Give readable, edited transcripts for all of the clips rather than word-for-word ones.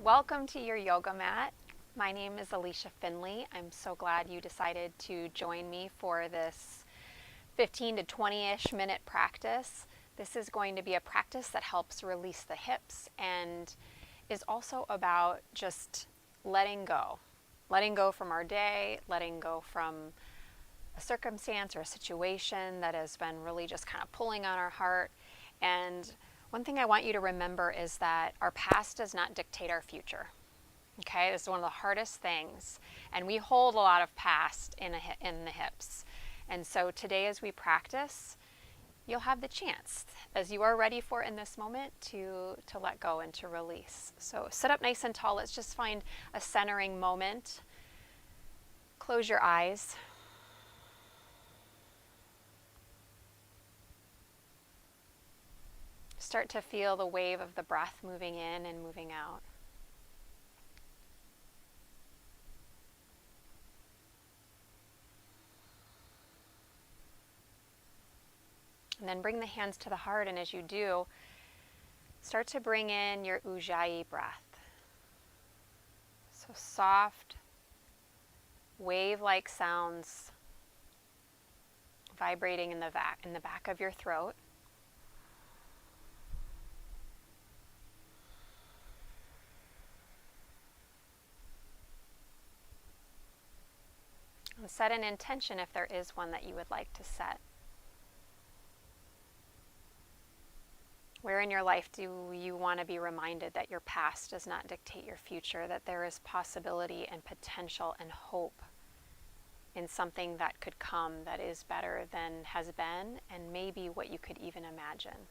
Welcome to your yoga mat. My name is Alicia Finley. I'm so glad you decided to join me for this 15 to 20-ish minute practice. This is going to be a practice that helps release the hips and is also about just letting go. Letting go from our day, letting go from a circumstance or a situation that has been really just kind of pulling on our heart. And one thing I want you to remember is that our past does not dictate our future. Okay, this is one of the hardest things. And we hold a lot of past in the hips. And so today as we practice, you'll have the chance, as you are ready for in this moment, to let go and to release. So sit up nice and tall. Let's just find a centering moment. Close your eyes. Start to feel the wave of the breath moving in and moving out. And then bring the hands to the heart, and as you do, start to bring in your ujjayi breath. So soft, wave-like sounds vibrating in the back of your throat. And set an intention if there is one that you would like to set. Where in your life do you want to be reminded that your past does not dictate your future, that there is possibility and potential and hope in something that could come that is better than has been and maybe what you could even imagine?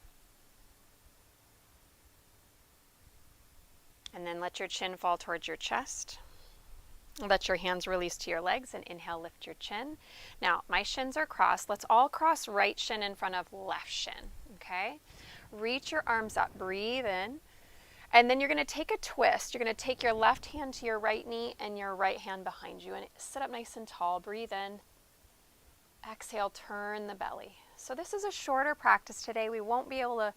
And then let your chin fall towards your chest. Let your hands release to your legs and inhale, lift your chin. Now, my shins are crossed. Let's all cross right shin in front of left shin, okay? Reach your arms up, breathe in. And then you're going to take a twist. You're going to take your left hand to your right knee and your right hand behind you. And sit up nice and tall, breathe in. Exhale, turn the belly. So this is a shorter practice today. We won't be able to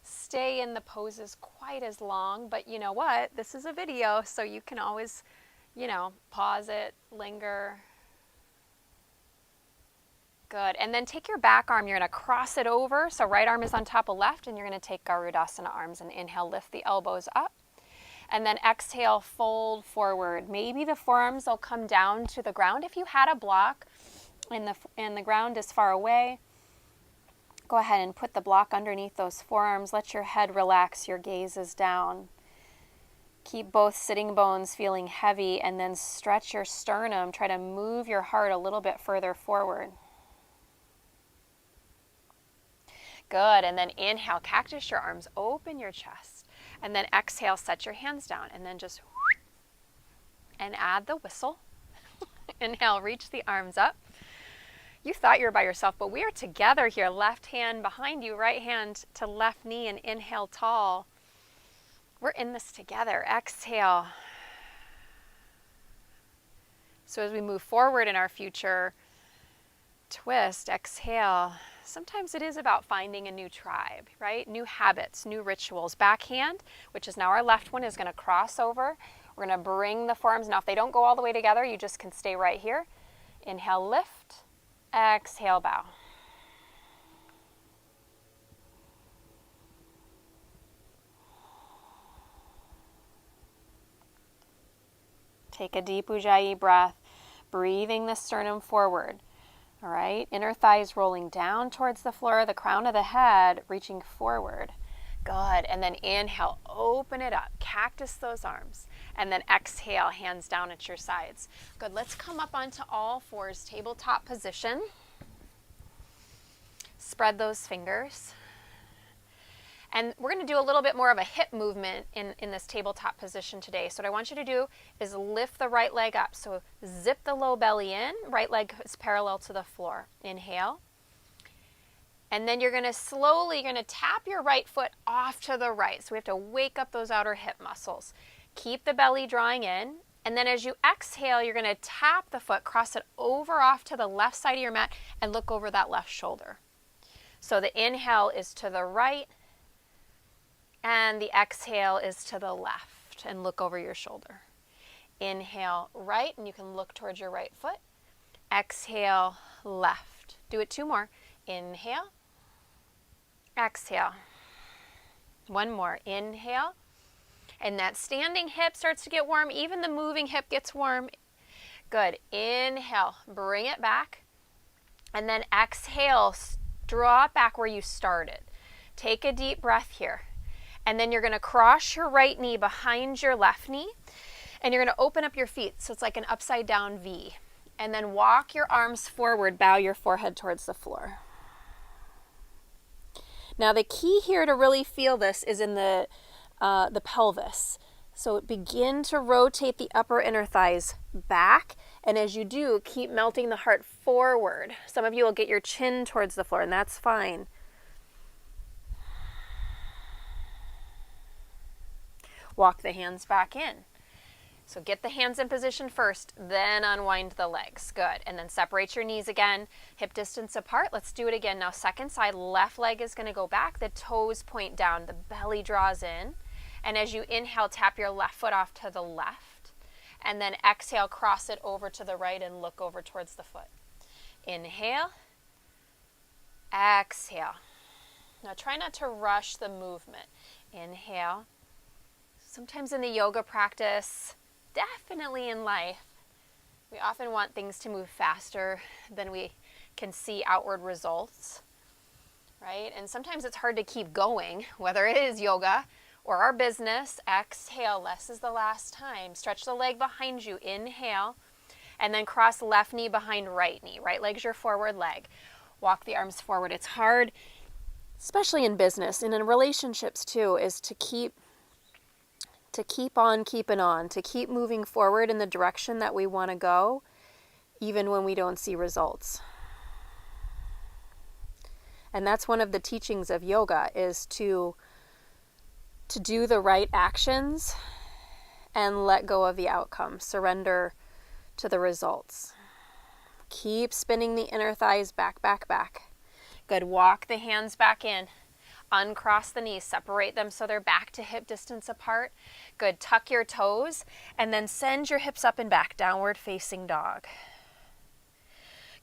stay in the poses quite as long, but you know what? This is a video, so you can always pause it, linger. Good. And then take your back arm. You're going to cross it over. So right arm is on top of left, and you're going to take Garudasana arms and inhale, lift the elbows up. And then exhale, fold forward. Maybe the forearms will come down to the ground. If you had a block and the ground is far away, go ahead and put the block underneath those forearms. Let your head relax. Your gaze is down. Keep both sitting bones feeling heavy, and then stretch your sternum. Try to move your heart a little bit further forward. Good. And then inhale, cactus your arms, open your chest. And then exhale, set your hands down. And then just and add the whistle. Inhale, reach the arms up. You thought you were by yourself, but we are together here. Left hand behind you, right hand to left knee, and inhale tall. We're in this together. Exhale. So as we move forward in our future twist, exhale. Sometimes it is about finding a new tribe, right? New habits, new rituals. Back hand, which is now our left one, is going to cross over. We're going to bring the forearms. Now, if they don't go all the way together, you just can stay right here. Inhale, lift. Exhale, bow. Take a deep ujjayi breath, breathing the sternum forward. All right, inner thighs rolling down towards the floor, the crown of the head reaching forward. Good. And then inhale, open it up, cactus those arms. And then exhale, hands down at your sides. Good. Let's come up onto all fours, tabletop position. Spread those fingers. And we're going to do a little bit more of a hip movement in this tabletop position today. So what I want you to do is lift the right leg up. So zip the low belly in. Right leg is parallel to the floor. Inhale. And then you're going to tap your right foot off to the right. So we have to wake up those outer hip muscles. Keep the belly drawing in. And then as you exhale, you're going to tap the foot, cross it over off to the left side of your mat, and look over that left shoulder. So the inhale is to the right, and the exhale is to the left. left, and look over your shoulder. Inhale, right, and you can look towards your right foot. Exhale, left. Do it 2 more. Inhale, exhale. 1 more. Inhale. And that standing hip starts to get warm. Even the moving hip gets warm. Good. Inhale. Bring it back. And then exhale. Draw it back where you started. Take a deep breath here. And then you're going to cross your right knee behind your left knee. And you're going to open up your feet. So it's like an upside down V. And then walk your arms forward. Bow your forehead towards the floor. Now the key here to really feel this is in the pelvis. So begin to rotate the upper inner thighs back, and as you do, keep melting the heart forward. Some of you will get your chin towards the floor, and that's fine. Walk the hands back in. So get the hands in position first, then unwind the legs. Good. And then separate your knees again, hip distance apart. Let's do it again. Now second side, left leg is going to go back. The toes point down. The belly draws in. And as you inhale, tap your left foot off to the left. And then exhale, cross it over to the right and look over towards the foot. Inhale. Exhale. Now try not to rush the movement. Inhale. Sometimes in the yoga practice, definitely in life, we often want things to move faster than we can see outward results, right? And sometimes it's hard to keep going, whether it is yoga or our business. Exhale, less is the last time. Stretch the leg behind you. Inhale, and then cross left knee behind right knee. Right leg's your forward leg. Walk the arms forward. It's hard, especially in business and in relationships too, is to keep on keeping on, to keep moving forward in the direction that we want to go, even when we don't see results. And that's one of the teachings of yoga, is to do the right actions and let go of the outcome. Surrender to the results. Keep spinning the inner thighs back, back, back. Good. Walk the hands back in. Uncross the knees, separate them so they're back to hip distance apart. Good. Tuck your toes and then send your hips up and back, downward facing dog.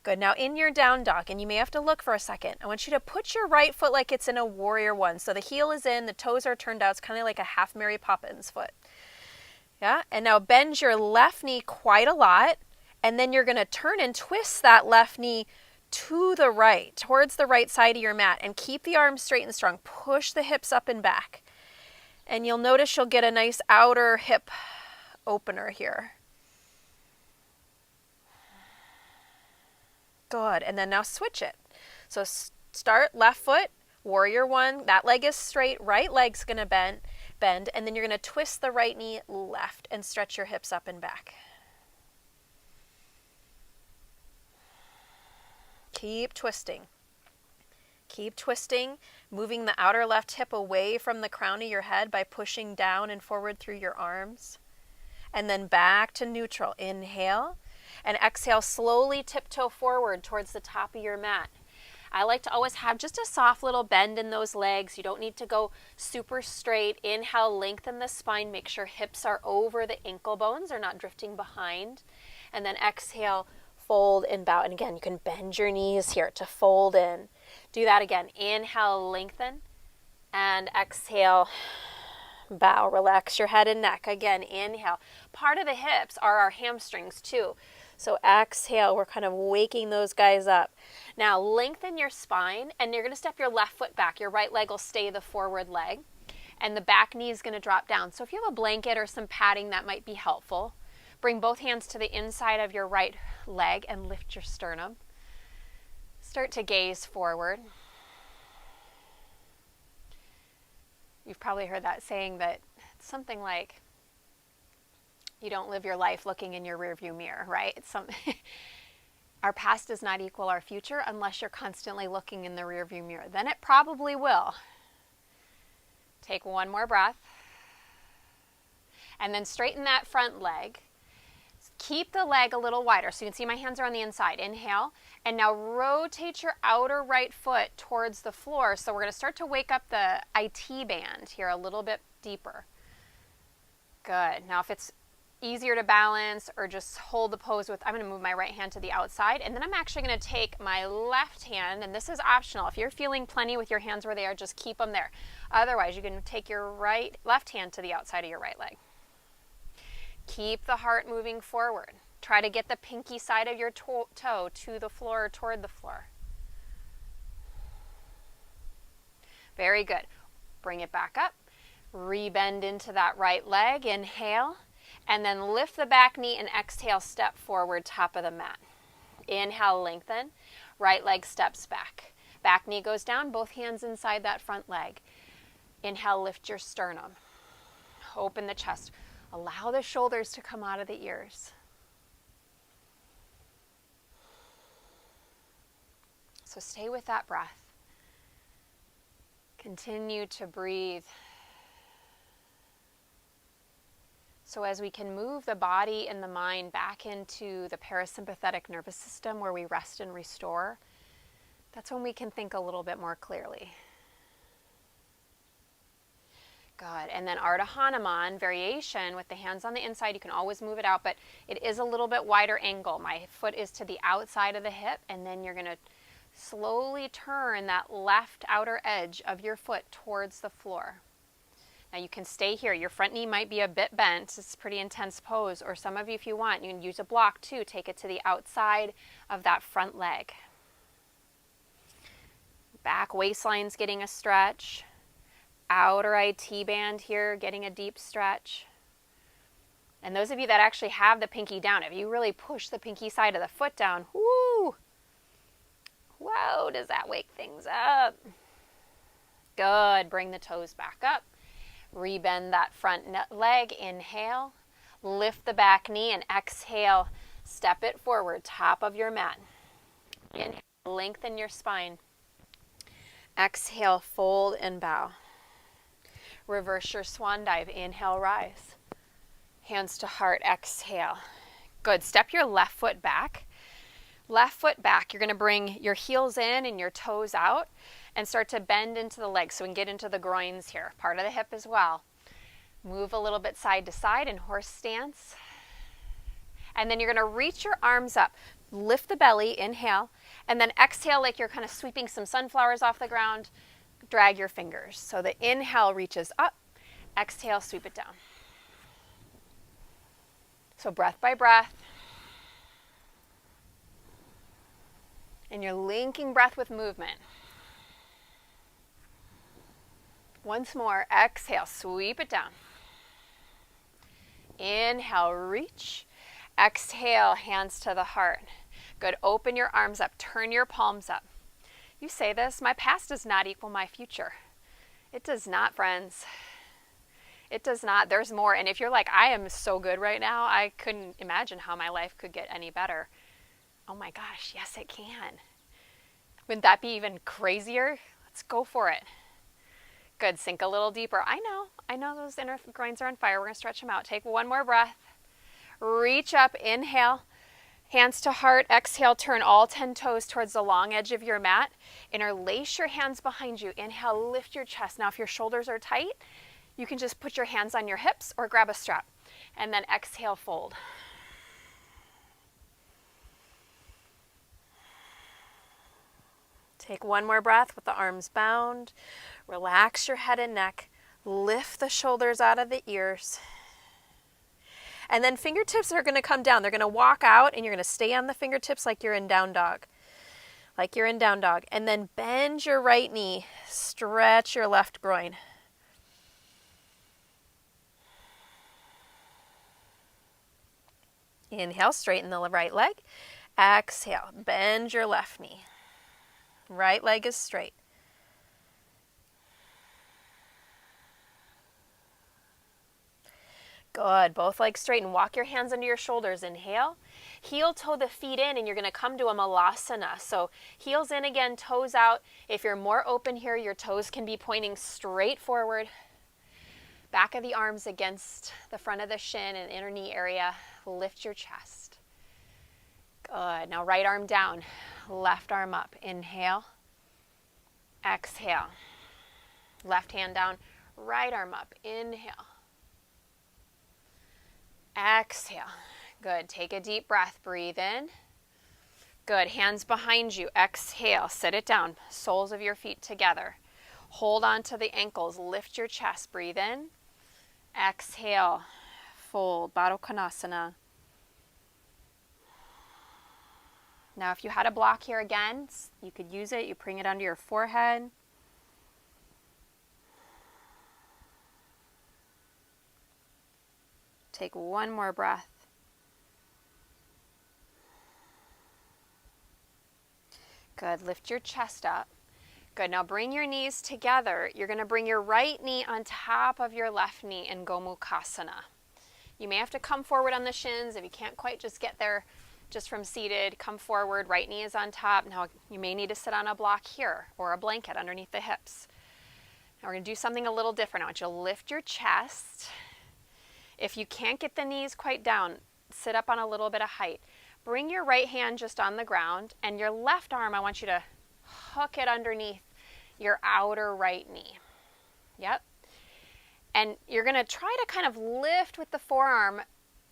Good. Now in your down dog, and you may have to look for a second, I want you to put your right foot like it's in a warrior one. So the heel is in, the toes are turned out. It's kind of like a half Mary Poppins foot. Yeah. And now bend your left knee quite a lot, and then you're going to turn and twist that left knee to the right, towards the right side of your mat, and keep the arms straight and strong. Push the hips up and back. And you'll notice you'll get a nice outer hip opener here. Good. And then now switch it. So start left foot, warrior one. That leg is straight. Right leg's going to bend. And then you're going to twist the right knee left and stretch your hips up and back. Keep twisting. Keep twisting, moving the outer left hip away from the crown of your head by pushing down and forward through your arms. And then back to neutral. Inhale. And exhale, slowly tiptoe forward towards the top of your mat. I like to always have just a soft little bend in those legs. You don't need to go super straight. Inhale, lengthen the spine. Make sure hips are over the ankle bones. They're not drifting behind. And then exhale, fold and bow. And again, you can bend your knees here to fold in. Do that again. Inhale, lengthen. And exhale, bow. Relax your head and neck. Again, inhale. Part of the hips are our hamstrings too. So exhale, we're kind of waking those guys up. Now lengthen your spine, and you're going to step your left foot back. Your right leg will stay the forward leg, and the back knee is going to drop down. So if you have a blanket or some padding, that might be helpful. Bring both hands to the inside of your right leg and lift your sternum. Start to gaze forward. You've probably heard that saying that it's something like, you don't live your life looking in your rearview mirror, right? Our past does not equal our future unless you're constantly looking in the rearview mirror. Then it probably will. Take one more breath. And then straighten that front leg. Keep the leg a little wider. So you can see my hands are on the inside. Inhale. And now rotate your outer right foot towards the floor. So we're going to start to wake up the IT band here a little bit deeper. Good. Now if it's easier to balance or just hold the pose with, I'm going to move my right hand to the outside, and then I'm actually going to take my left hand, and this is optional. If you're feeling plenty with your hands where they are, just keep them there. Otherwise, you can take your left hand to the outside of your right leg. Keep the heart moving forward. Try to get the pinky side of your toe to the floor or toward the floor. Very good. Bring it back up. Rebend into that right leg. Inhale. And then lift the back knee and exhale, step forward, top of the mat. Inhale, lengthen. Right leg steps back. Back knee goes down, both hands inside that front leg. Inhale, lift your sternum. Open the chest. Allow the shoulders to come out of the ears. So stay with that breath. Continue to breathe. So as we can move the body and the mind back into the parasympathetic nervous system where we rest and restore, that's when we can think a little bit more clearly. Good. And then Ardha Hanuman variation with the hands on the inside. You can always move it out, but it is a little bit wider angle. My foot is to the outside of the hip, and then you're going to slowly turn that left outer edge of your foot towards the floor. Now you can stay here. Your front knee might be a bit bent. It's a pretty intense pose. Or some of you, if you want, you can use a block too. Take it to the outside of that front leg. Back waistline's getting a stretch. Outer IT band here getting a deep stretch. And those of you that actually have the pinky down, if you really push the pinky side of the foot down, whoo! Whoa, does that wake things up? Good. Bring the toes back up. Rebend that front leg. Inhale. Lift the back knee and exhale. Step it forward, top of your mat. Inhale. Lengthen your spine. Exhale. Fold and bow. Reverse your swan dive. Inhale. Rise. Hands to heart. Exhale. Good. Step your left foot back. Left foot back. You're going to bring your heels in and your toes out and start to bend into the legs so we can get into the groins here, part of the hip as well. Move a little bit side to side in horse stance. And then you're going to reach your arms up. Lift the belly, inhale, and then exhale like you're kind of sweeping some sunflowers off the ground. Drag your fingers. So the inhale reaches up, exhale, sweep it down. So breath by breath. And you're linking breath with movement. Once more, exhale, sweep it down. Inhale, reach. Exhale, hands to the heart. Good, open your arms up, turn your palms up. You say this, my past does not equal my future. It does not, friends. It does not. There's more. And if you're like, I am so good right now, I couldn't imagine how my life could get any better. Oh my gosh, yes it can. Wouldn't that be even crazier? Let's go for it. Good, sink a little deeper. I know those inner groins are on fire. We're going to stretch them out. Take one more breath. Reach up, inhale. Hands to heart, exhale, turn all 10 toes towards the long edge of your mat. Interlace your hands behind you. Inhale, lift your chest. Now if your shoulders are tight, you can just put your hands on your hips or grab a strap. And then exhale, fold. Take one more breath with the arms bound. Relax your head and neck. Lift the shoulders out of the ears. And then fingertips are going to come down. They're going to walk out and you're going to stay on the fingertips like you're in down dog. Like you're in down dog. And then bend your right knee. Stretch your left groin. Inhale, straighten the right leg. Exhale, bend your left knee. Right leg is straight. Good. Both legs straight and walk your hands under your shoulders. Inhale. Heel toe the feet in and you're going to come to a malasana. So heels in again, toes out. If you're more open here, your toes can be pointing straight forward. Back of the arms against the front of the shin and inner knee area. Lift your chest. Good. Now right arm down, left arm up. Inhale. Exhale. Left hand down, right arm up. Inhale. Exhale. Good. Take a deep breath. Breathe in. Good. Hands behind you. Exhale. Sit it down. Soles of your feet together. Hold on to the ankles. Lift your chest. Breathe in. Exhale. Fold. Baddha Konasana. Now, if you had a block here again, you could use it. You bring it under your forehead. Take one more breath. Good. Lift your chest up. Good. Now bring your knees together. You're going to bring your right knee on top of your left knee in Gomukhasana. You may have to come forward on the shins. If you can't quite just get there just from seated, come forward. Right knee is on top. Now you may need to sit on a block here or a blanket underneath the hips. Now we're going to do something a little different. I want you to lift your chest. If you can't get the knees quite down, sit up on a little bit of height. Bring your right hand just on the ground, and your left arm, I want you to hook it underneath your outer right knee. Yep. And you're going to try to kind of lift with the forearm,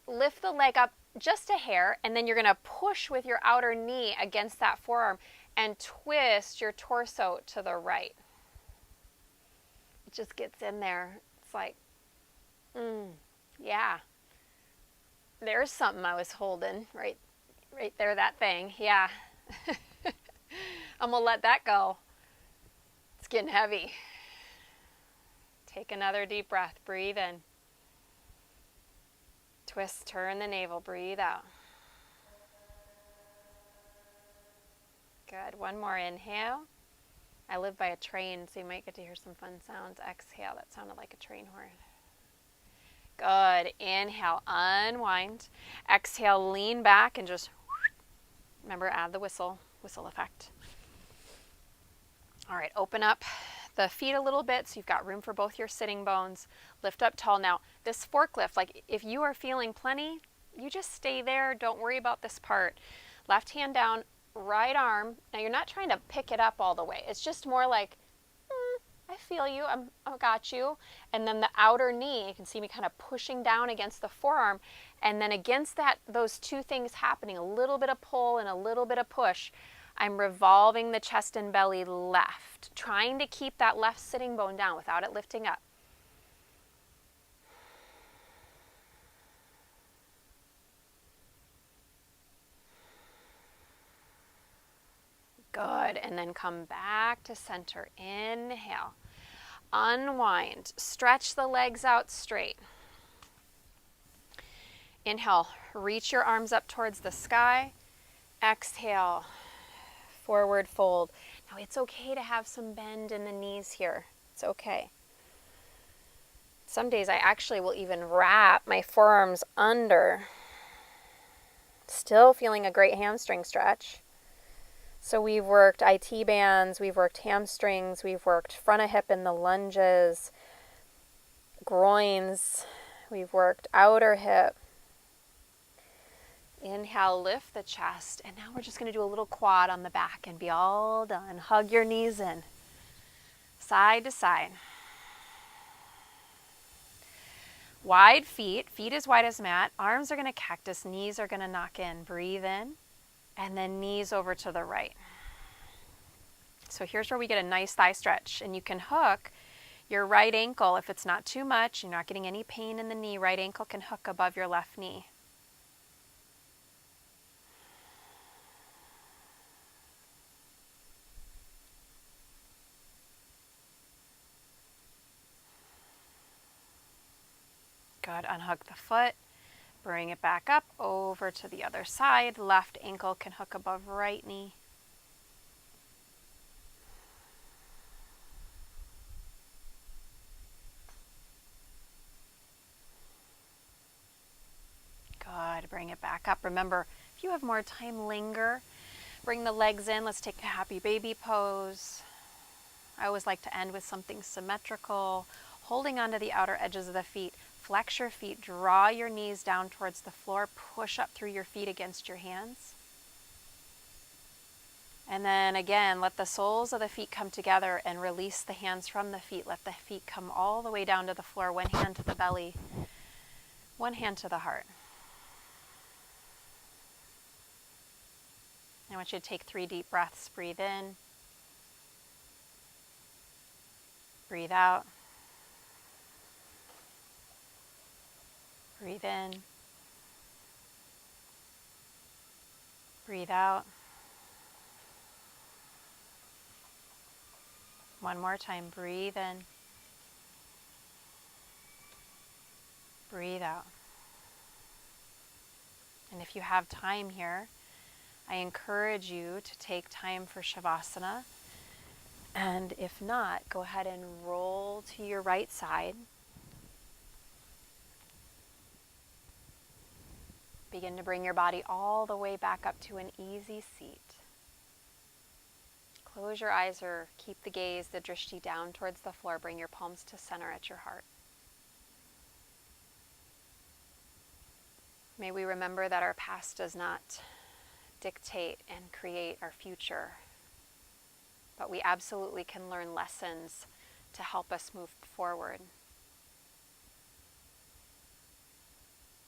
lift the leg up just a hair, and then you're going to push with your outer knee against that forearm and twist your torso to the right. It just gets in there. It's like, yeah. There's something I was holding right there, that thing. Yeah. I'm going to let that go. It's getting heavy. Take another deep breath. Breathe in. Twist, turn the navel. Breathe out. Good. One more inhale. I live by a train, so you might get to hear some fun sounds. Exhale. That sounded like a train horn. Good. Inhale. Unwind. Exhale. Lean back and just, remember, add the whistle effect. All right. Open up the feet a little bit so you've got room for both your sitting bones. Lift up tall. Now, this forklift, like if you are feeling plenty, you just stay there. Don't worry about this part. Left hand down, right arm. Now, you're not trying to pick it up all the way. It's just more like, I feel you. I've got you. And then the outer knee, you can see me kind of pushing down against the forearm. And then against that, those two things happening, a little bit of pull and a little bit of push, I'm revolving the chest and belly left, trying to keep that left sitting bone down without it lifting up. Good. And then come back to center. Inhale. Unwind. Stretch the legs out straight. Inhale. Reach your arms up towards the sky. Exhale. Forward fold. Now it's okay to have some bend in the knees here. It's okay. Some days I actually will even wrap my forearms under. Still feeling a great hamstring stretch. So we've worked IT bands, we've worked hamstrings, we've worked front of hip in the lunges, groins, we've worked outer hip. Inhale, lift the chest, and now we're just going to do a little quad on the back and be all done. Hug your knees in, side to side. Wide feet, feet as wide as mat, arms are going to cactus, knees are going to knock in. Breathe in, and then knees over to the right. So here's where we get a nice thigh stretch, and you can hook your right ankle if it's not too much, you're not getting any pain in the knee, right ankle can hook above your left knee. Good. Unhook the foot. Bring it back up over to the other side. Left ankle can hook above right knee. Good. Bring it back up. Remember, if you have more time, linger. Bring the legs in. Let's take a happy baby pose. I always like to end with something symmetrical, holding onto the outer edges of the feet. Flex your feet, draw your knees down towards the floor, push up through your feet against your hands. And then again, let the soles of the feet come together and release the hands from the feet. Let the feet come all the way down to the floor, one hand to the belly. One hand to the heart. I want you to take 3 deep breaths. Breathe in. Breathe out. Breathe in. Breathe out. One more time. Breathe in. Breathe out. And if you have time here, I encourage you to take time for Shavasana. And if not, go ahead and roll to your right side. Begin to bring your body all the way back up to an easy seat. Close your eyes or keep the gaze, the drishti, down towards the floor. Bring your palms to center at your heart. May we remember that our past does not dictate and create our future, but we absolutely can learn lessons to help us move forward.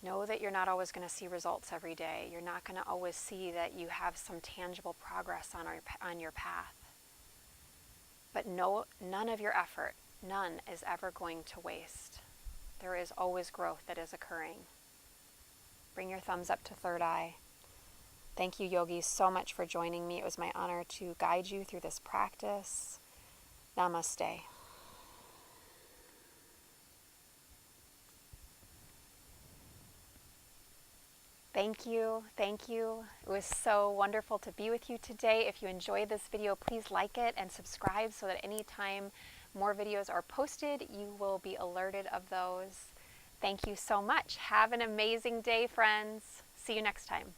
Know that you're not always going to see results every day. You're not going to always see that you have some tangible progress on your path. But none of your effort, none is ever going to waste. There is always growth that is occurring. Bring your thumbs up to third eye. Thank you, yogis, so much for joining me. It was my honor to guide you through this practice. Namaste. Thank you. Thank you. It was so wonderful to be with you today. If you enjoyed this video, please like it and subscribe so that anytime more videos are posted, you will be alerted of those. Thank you so much. Have an amazing day, friends. See you next time.